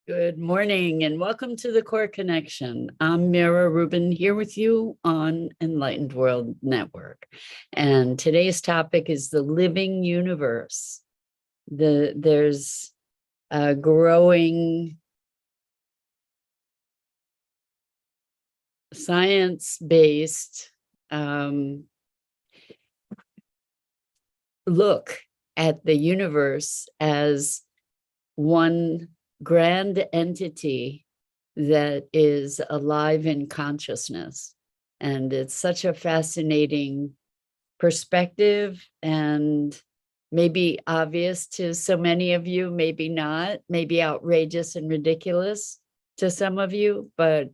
Good morning and welcome to the Core Connection. I'm Mira Rubin here with you on Enlightened World Network. And today's topic is the living universe. There's a growing science-based look at the universe as one grand entity that is alive in consciousness. And it's such a fascinating perspective and maybe obvious to so many of you, maybe not, maybe outrageous and ridiculous to some of you, but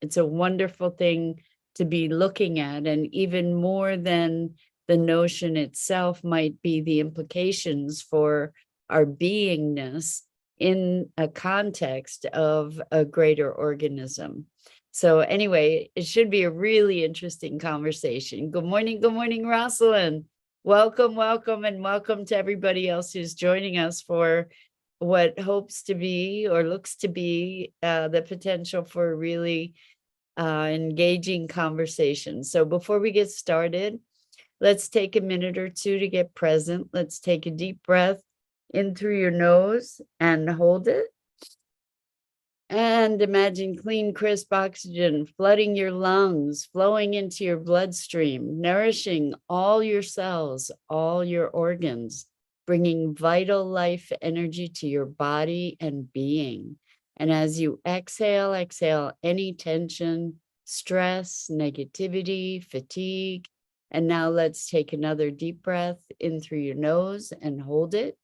it's a wonderful thing to be looking at. And even more than the notion itself might be the implications for our beingness in a context of a greater organism. So anyway, it should be a really interesting conversation. Good morning, Rosalind. Welcome, and welcome to everybody else who's joining us for what hopes to be or looks to be the potential for a really engaging conversation. So before we get started, let's take a minute or two to get present. Let's take a deep breath in through your nose and hold it. And imagine clean, crisp oxygen flooding your lungs, flowing into your bloodstream, nourishing all your cells, all your organs, bringing vital life energy to your body and being. And as you exhale any tension, stress, negativity, fatigue. And now let's take another deep breath in through your nose and hold it.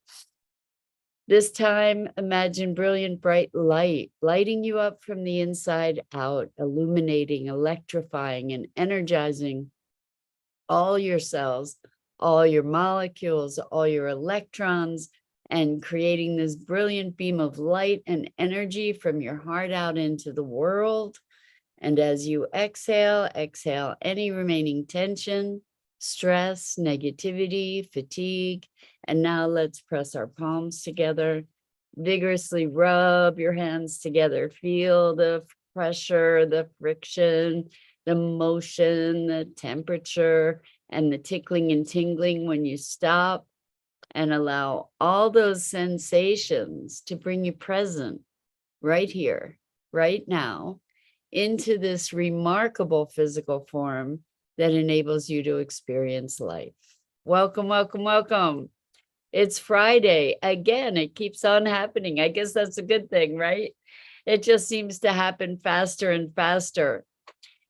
This time, imagine brilliant, bright light, lighting you up from the inside out, illuminating, electrifying, and energizing all your cells, all your molecules, all your electrons, and creating this brilliant beam of light and energy from your heart out into the world. And as you exhale any remaining tension, stress, negativity, fatigue. And now let's press our palms together, vigorously rub your hands together. Feel the pressure, the friction, the motion, the temperature, and the tickling and tingling when you stop, and allow all those sensations to bring you present right here, right now, into this remarkable physical form that enables you to experience life. Welcome. It's Friday. Again, it keeps on happening. I guess that's a good thing, right? It just seems to happen faster and faster.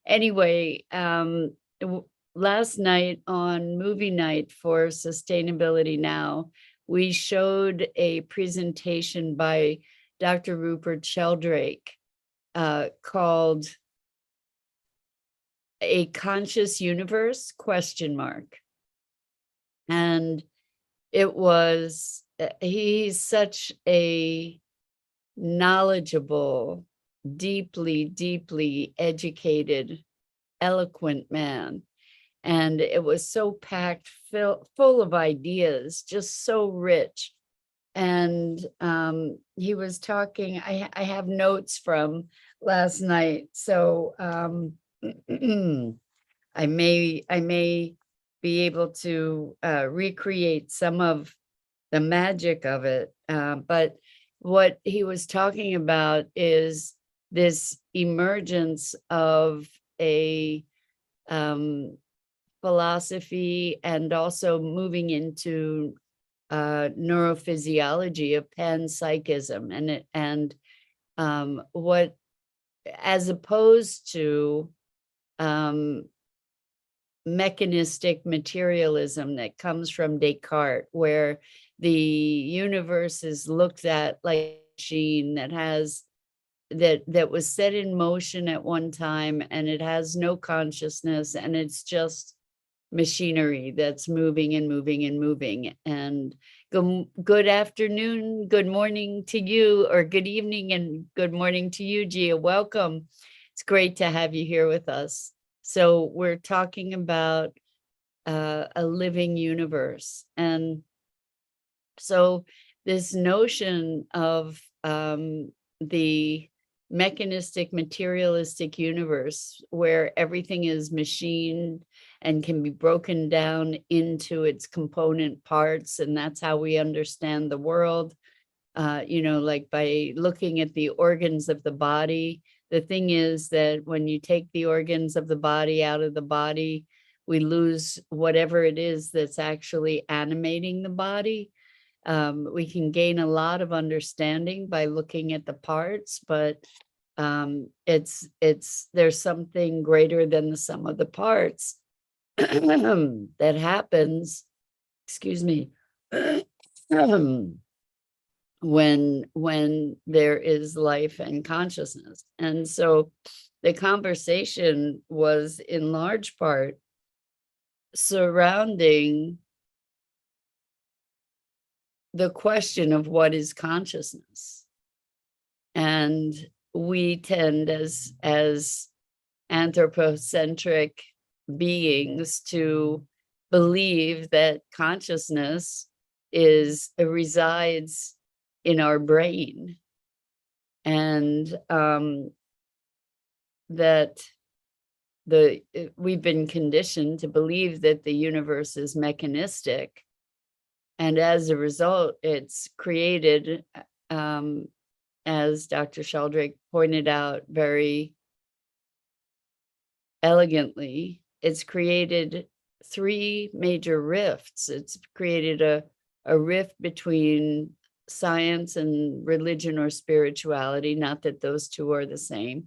Anyway, last night on movie night for Sustainability Now, we showed a presentation by Dr. Rupert Sheldrake called A Conscious Universe ? And it was, he's such a knowledgeable, deeply educated, eloquent man. And it was so packed, full of ideas, just so rich. And he was talking, I have notes from last night, so I may be able to recreate some of the magic of it. But what he was talking about is this emergence of a philosophy, and also moving into neurophysiology of panpsychism, and what, as opposed to mechanistic materialism that comes from Descartes, where the universe is looked at like a machine that has that was set in motion at one time, and it has no consciousness, and it's just machinery that's moving. And good afternoon, good morning to you, or good evening and good morning to you, Gia. Welcome. It's great to have you here with us. So we're talking about a living universe. And so this notion of the mechanistic, materialistic universe where everything is machined and can be broken down into its component parts, and that's how we understand the world. Like by looking at the organs of the body. The thing is that when you take the organs of the body out of the body, we lose whatever it is that's actually animating the body. We can gain a lot of understanding by looking at the parts, but there's something greater than the sum of the parts that happens, excuse me, when there is life and consciousness. And so the conversation was in large part surrounding the question of what is consciousness. And we tend as anthropocentric beings to believe that consciousness resides in our brain, and that we've been conditioned to believe that the universe is mechanistic, and as a result, it's created, as Dr. Sheldrake pointed out very elegantly, it's created three major rifts. It's created a rift between science and religion or spirituality, not that those two are the same.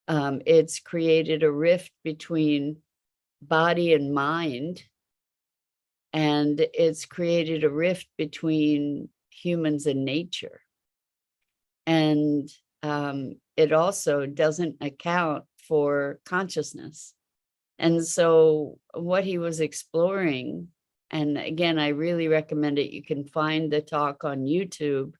It's created a rift between body and mind, and it's created a rift between humans and nature. And it also doesn't account for consciousness. And so what he was exploring, and again, I really recommend it. You can find the talk on YouTube.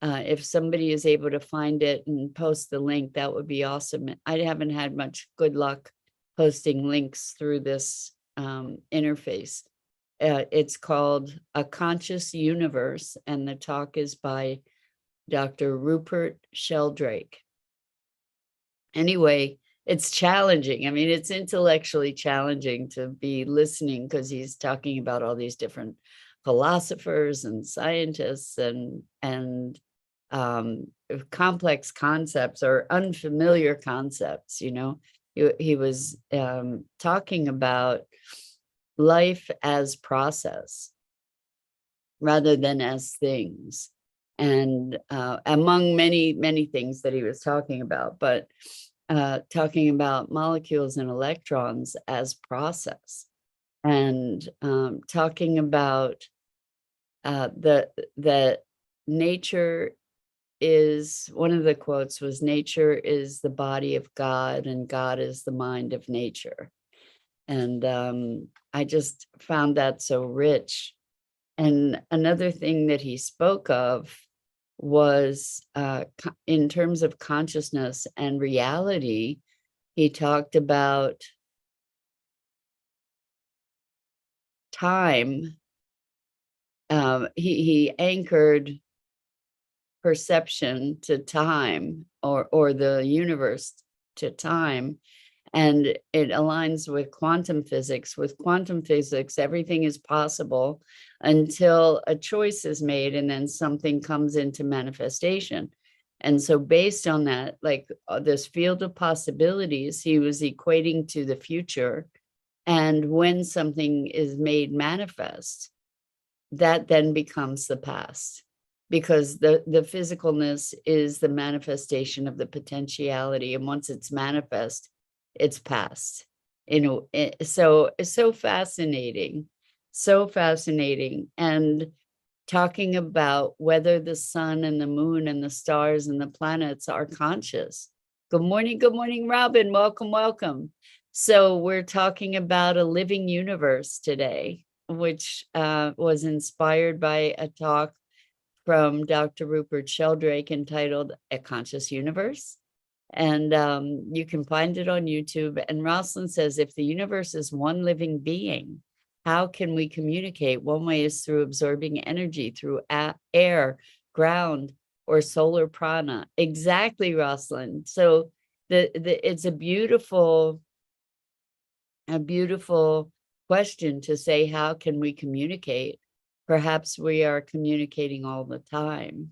If somebody is able to find it and post the link, that would be awesome. I haven't had much good luck posting links through this interface. It's called A Conscious Universe, and the talk is by Dr. Rupert Sheldrake. Anyway, it's challenging. I mean, it's intellectually challenging to be listening because he's talking about all these different philosophers and scientists and complex concepts or unfamiliar concepts. He was talking about life as process rather than as things, and among many things that he was talking about, but talking about molecules and electrons as process, and talking about the nature is, one of the quotes was, nature is the body of God and God is the mind of nature. And I just found that so rich. And another thing that he spoke of was in terms of consciousness and reality, he talked about time. He anchored perception to time, or the universe to time, and it aligns with quantum physics. With quantum physics, everything is possible until a choice is made and then something comes into manifestation. And so based on that, like this field of possibilities, he was equating to the future. And when something is made manifest, that then becomes the past, because the physicalness is the manifestation of the potentiality. And once it's manifest, it's past. So fascinating, so fascinating. And talking about whether the sun and the moon and the stars and the planets are conscious. Good morning, Robin. Welcome. So we're talking about a living universe today, which was inspired by a talk from Dr. Rupert Sheldrake entitled A Conscious Universe. And you can find it on YouTube. And Rosalind says, if the universe is one living being, how can we communicate? One way is through absorbing energy through air, ground, or solar prana. Exactly, Rosalind. So it's a beautiful question to say, how can we communicate? Perhaps we are communicating all the time.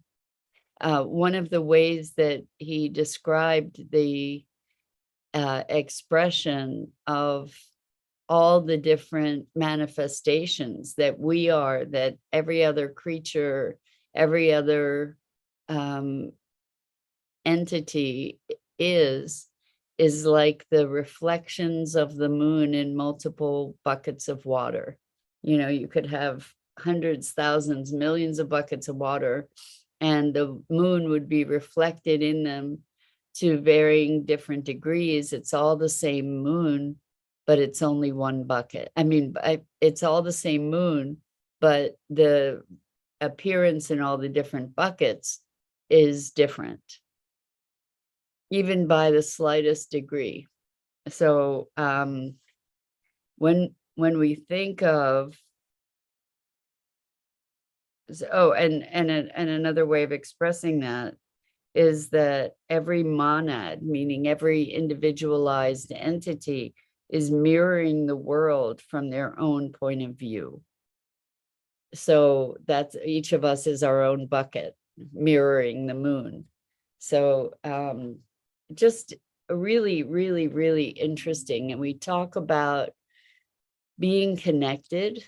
One of the ways that he described the expression of all the different manifestations that we are, that every other creature, every other entity is like the reflections of the moon in multiple buckets of water. You know, you could have hundreds, thousands, millions of buckets of water, and the moon would be reflected in them to varying different degrees. It's all the same moon, but it's only one bucket. I mean, it's all the same moon, but the appearance in all the different buckets is different, even by the slightest degree. So when we think of, and another way of expressing that is that every monad, meaning every individualized entity, is mirroring the world from their own point of view. So that's, each of us is our own bucket mirroring the moon. So just really, really, really interesting. And we talk about being connected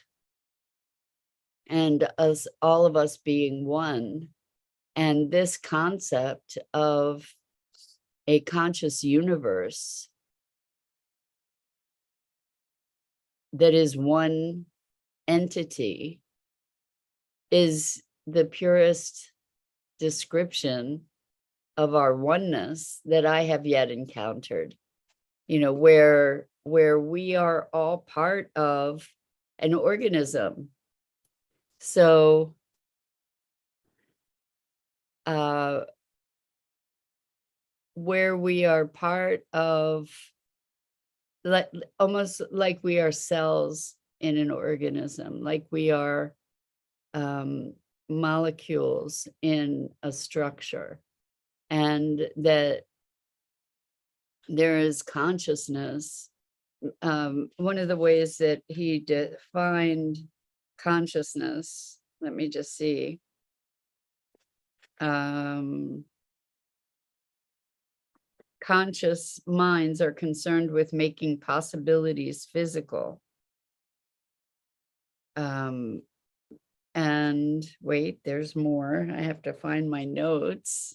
and us, all of us being one. And this concept of a conscious universe that is one entity is the purest description of our oneness that I have yet encountered. You know, where we are all part of an organism. So where we are part of, like, almost like we are cells in an organism, like we are molecules in a structure, and that there is consciousness. One of the ways that he defined consciousness, let me just see. Conscious minds are concerned with making possibilities physical. And wait, there's more. I have to find my notes.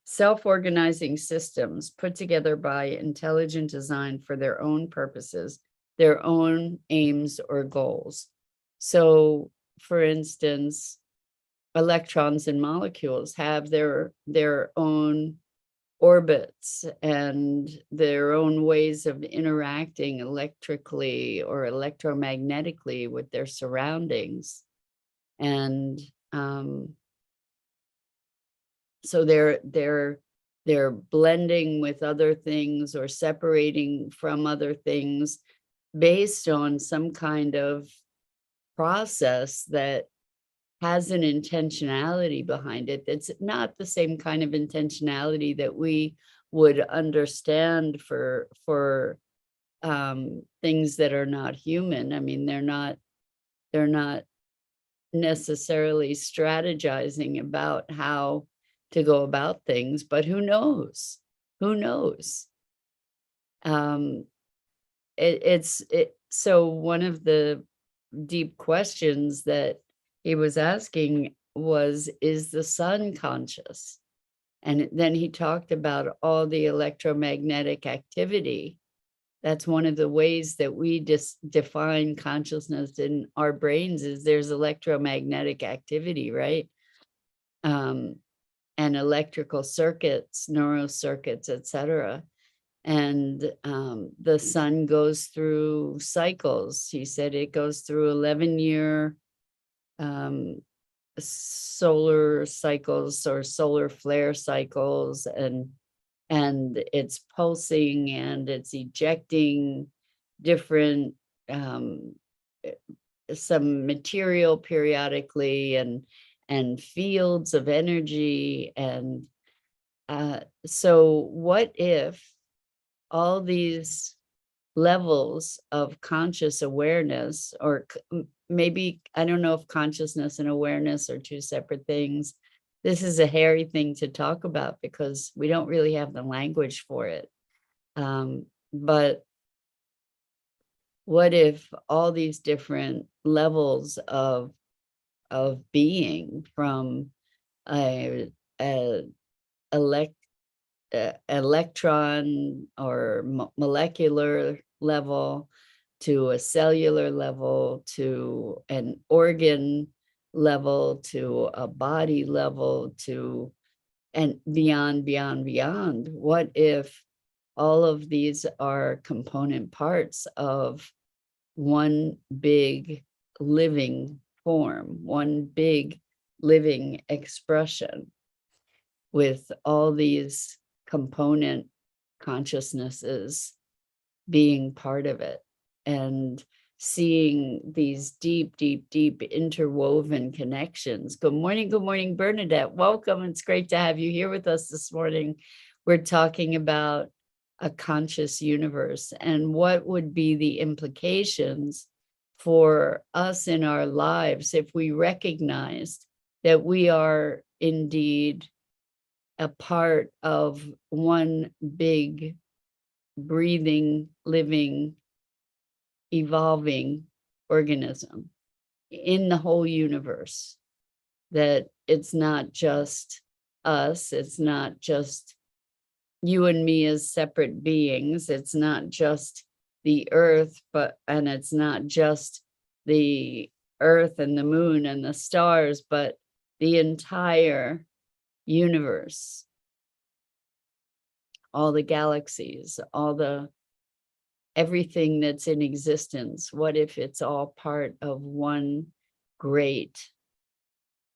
Self-organizing systems put together by intelligent design for their own purposes, their own aims or goals. So, for instance, electrons and molecules have their own orbits and their own ways of interacting electrically or electromagnetically with their surroundings. And so they're blending with other things or separating from other things based on some kind of process that has an intentionality behind it. That's not the same kind of intentionality that we would understand for things that are not human. I mean, they're not necessarily strategizing about how to go about things, but who knows? Who knows? So one of the deep questions that he was asking was, is the sun conscious? And then he talked about all the electromagnetic activity. That's one of the ways that we define consciousness in our brains, is there's electromagnetic activity, right? And electrical circuits, neurocircuits, etc. And the sun goes through cycles. He said it goes through 11-year solar cycles or solar flare cycles, and it's pulsing and it's ejecting different some material periodically, and fields of energy. And so what if all these levels of conscious awareness, or maybe, I don't know if consciousness and awareness are two separate things. This is a hairy thing to talk about because we don't really have the language for it. But what if all these different levels of being, from a, a electron or molecular level, to a cellular level, to an organ level, to a body level, to, and beyond, beyond, beyond. What if all of these are component parts of one big living form, one big living expression, with all these component consciousnesses being part of it, and seeing these deep, deep, deep interwoven connections. Good morning, Bernadette. Welcome. It's great to have you here with us this morning. We're talking about a conscious universe and what would be the implications for us in our lives if we recognized that we are indeed a part of one big breathing, living, evolving organism in the whole universe. That it's not just us, it's not just you and me as separate beings, it's not just the earth, and it's not just the earth and the moon and the stars, but the entire universe, all the galaxies, everything that's in existence. What if it's all part of one great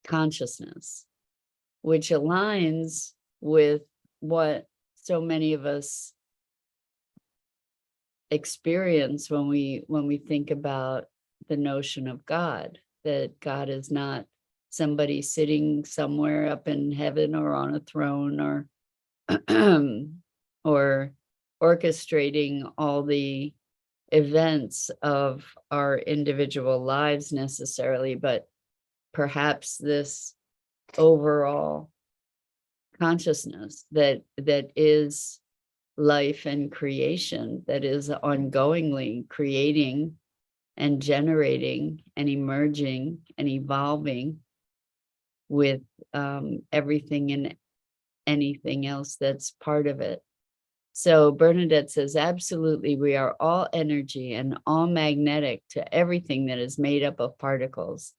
consciousness, which aligns with what so many of us experience when we think about the notion of God, that God is not somebody sitting somewhere up in heaven or on a throne, or or orchestrating all the events of our individual lives necessarily, but perhaps this overall consciousness that is life and creation, that is ongoingly creating and generating and emerging and evolving with everything and anything else that's part of it. So Bernadette says, absolutely, we are all energy and all magnetic to everything that is made up of particles.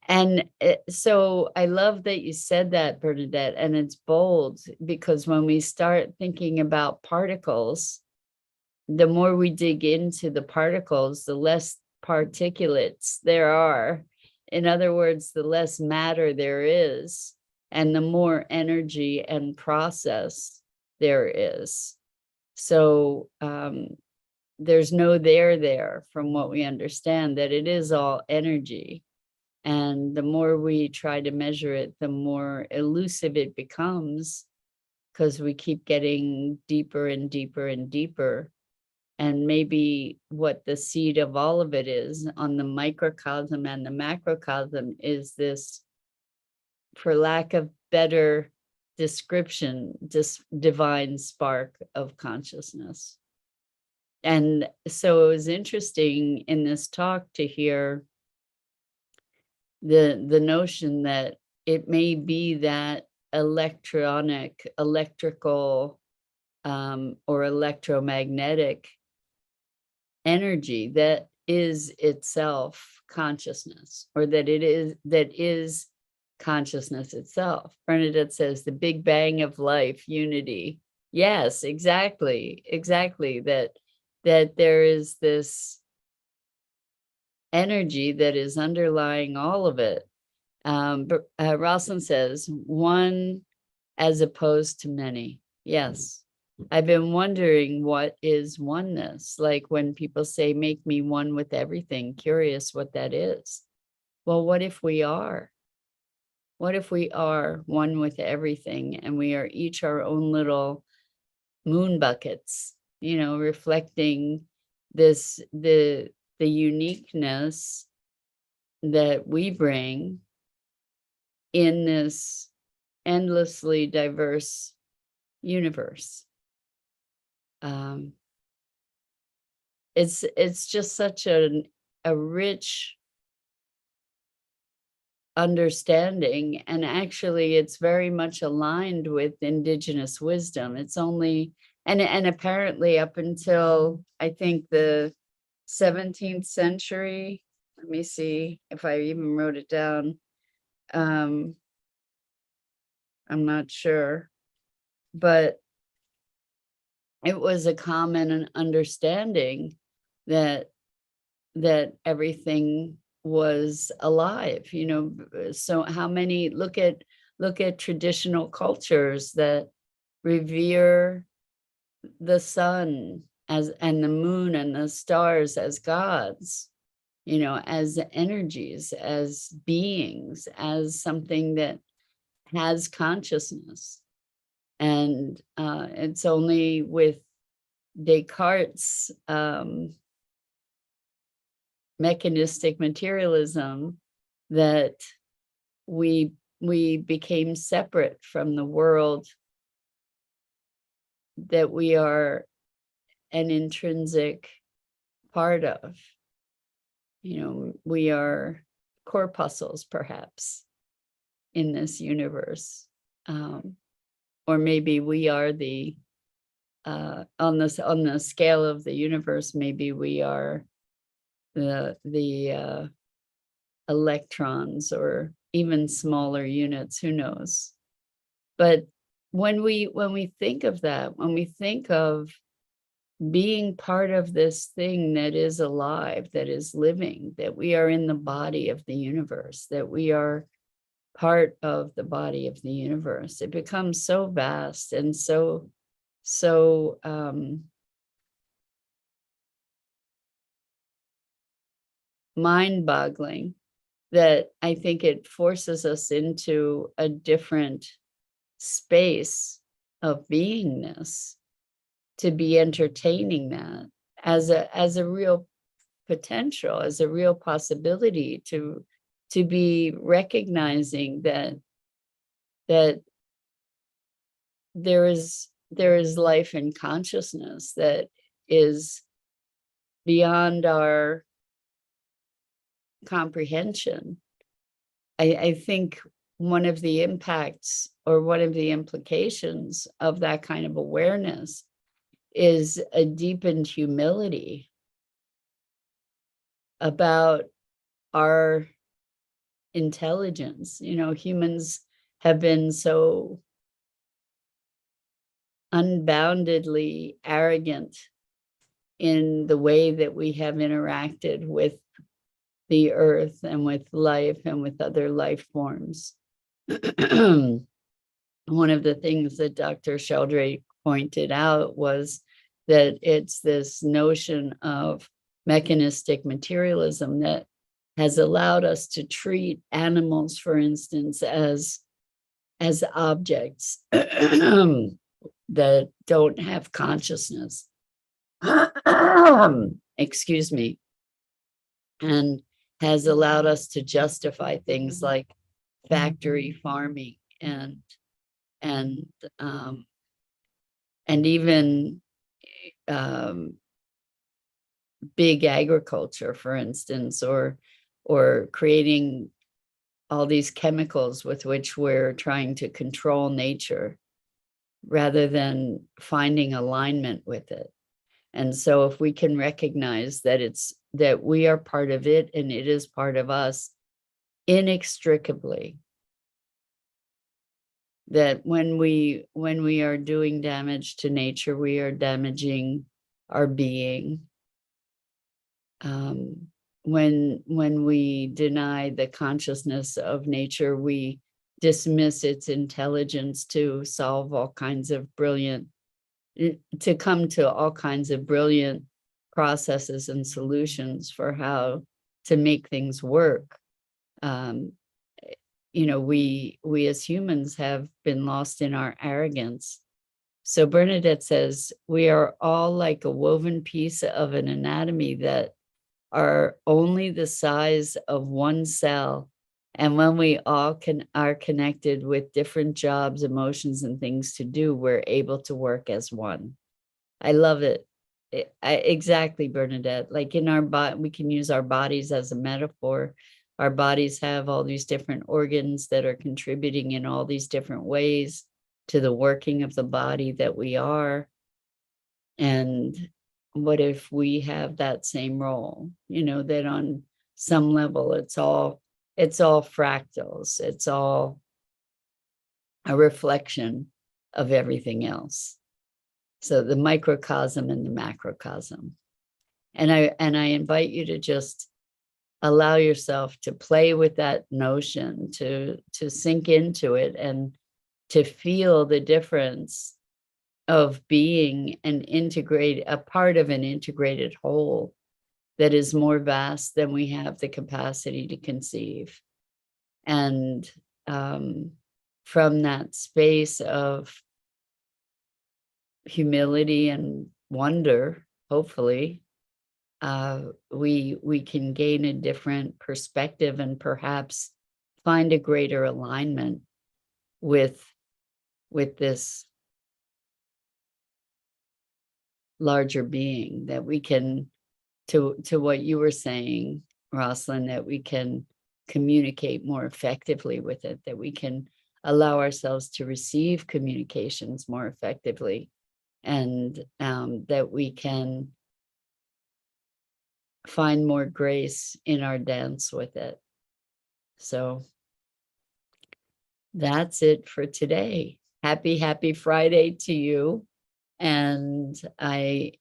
And so I love that you said that, Bernadette, and it's bold, because when we start thinking about particles, the more we dig into the particles, the less particulates there are. In other words, the less matter there is, and the more energy and process there is. So there's no there from what we understand, that it is all energy. And the more we try to measure it, the more elusive it becomes, because we keep getting deeper and deeper and deeper. And maybe what the seed of all of it is on the microcosm and the macrocosm is this, for lack of better description, this divine spark of consciousness. And so it was interesting in this talk to hear the notion that it may be that electrical, or electromagnetic energy that is itself consciousness, or that is consciousness itself. Bernadette says the Big Bang of life, unity. Yes, exactly, that there is this energy that is underlying all of it. Rosalind says one as opposed to many. Yes, I've been wondering what is oneness, like when people say, make me one with everything, curious what that is. Well, what if we are? What if we are one with everything and we are each our own little moon buckets, reflecting the uniqueness that we bring in this endlessly diverse universe. It's just such a rich understanding, and actually it's very much aligned with indigenous wisdom. It's only and apparently up until I think the 17th century, let me see if I even wrote it down. I'm not sure, but it was a common understanding that everything was alive, so how many look at traditional cultures that revere the sun as and the moon and the stars as gods, as energies, as beings, as something that has consciousness. And it's only with Descartes' mechanistic materialism that we became separate from the world that we are an intrinsic part of. We are corpuscles, perhaps, in this universe. Or maybe we are the on the scale of the universe, maybe we are the electrons, or even smaller units, who knows. But when we think of that, when we think of being part of this thing that is alive, that is living, that we are in the body of the universe, that we are part of the body of the universe, it becomes so vast and so mind-boggling that I think it forces us into a different space of beingness, to be entertaining that as a real potential, as a real possibility, to be recognizing that there is life and consciousness that is beyond our comprehension. I think one of the impacts, or one of the implications of that kind of awareness, is a deepened humility about our intelligence. Humans have been so unboundedly arrogant in the way that we have interacted with the earth and with life and with other life forms. One of the things that Dr. Sheldrake pointed out was that it's this notion of mechanistic materialism that has allowed us to treat animals, for instance, as objects that don't have consciousness. Excuse me. And has allowed us to justify things like factory farming and even big agriculture, for instance, or creating all these chemicals with which we're trying to control nature rather than finding alignment with it. And so if we can recognize that we are part of it and it is part of us inextricably, that when we are doing damage to nature, we are damaging our being. When we deny the consciousness of nature, we dismiss its intelligence to solve all kinds of brilliant to come to all kinds of brilliant processes and solutions for how to make things work. You know, we as humans have been lost in our arrogance. So Bernadette says, we are all like a woven piece of an anatomy that are only the size of one cell. And when we all are connected with different jobs, emotions, and things to do, we're able to work as one. I love it. Exactly, Bernadette. Like in our body, we can use our bodies as a metaphor. Our bodies have all these different organs that are contributing in all these different ways to the working of the body that we are. And what if we have that same role? You know, that on some level, it's all fractals. It's all a reflection of everything else. So the microcosm and the macrocosm. And I invite you to just allow yourself to play with that notion, to sink into it, and to feel the difference of being a part of an integrated whole that is more vast than we have the capacity to conceive. And from that space of humility and wonder, hopefully, we can gain a different perspective and perhaps find a greater alignment with this larger being, that we can, to what you were saying, Rosalind, that we can communicate more effectively with it, that we can allow ourselves to receive communications more effectively, and that we can find more grace in our dance with it. So that's it for today. Happy Friday to you. And I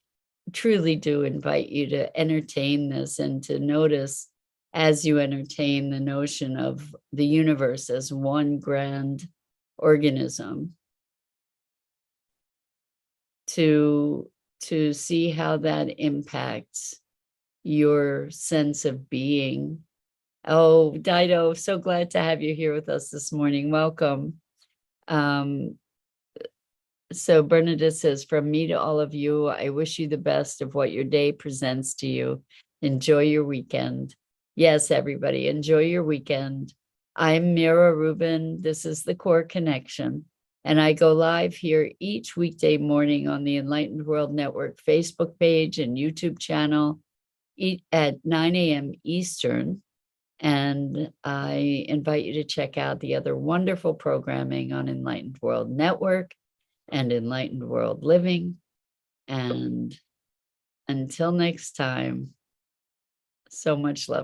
truly do invite you to entertain this and to notice, as you entertain the notion of the universe as one grand organism, to see how that impacts your sense of being. Oh, Dido, so glad to have you here with us this morning. Welcome. So Bernadette says, from me to all of you, I wish you the best of what your day presents to you. Enjoy your weekend. Yes, everybody, enjoy your weekend. I'm Mira Rubin. This is the Core Connection. And I go live here each weekday morning on the Enlightened World Network Facebook page and YouTube channel at 9 a.m. Eastern. And I invite you to check out the other wonderful programming on Enlightened World Network and Enlightened World Living. And until next time, so much love.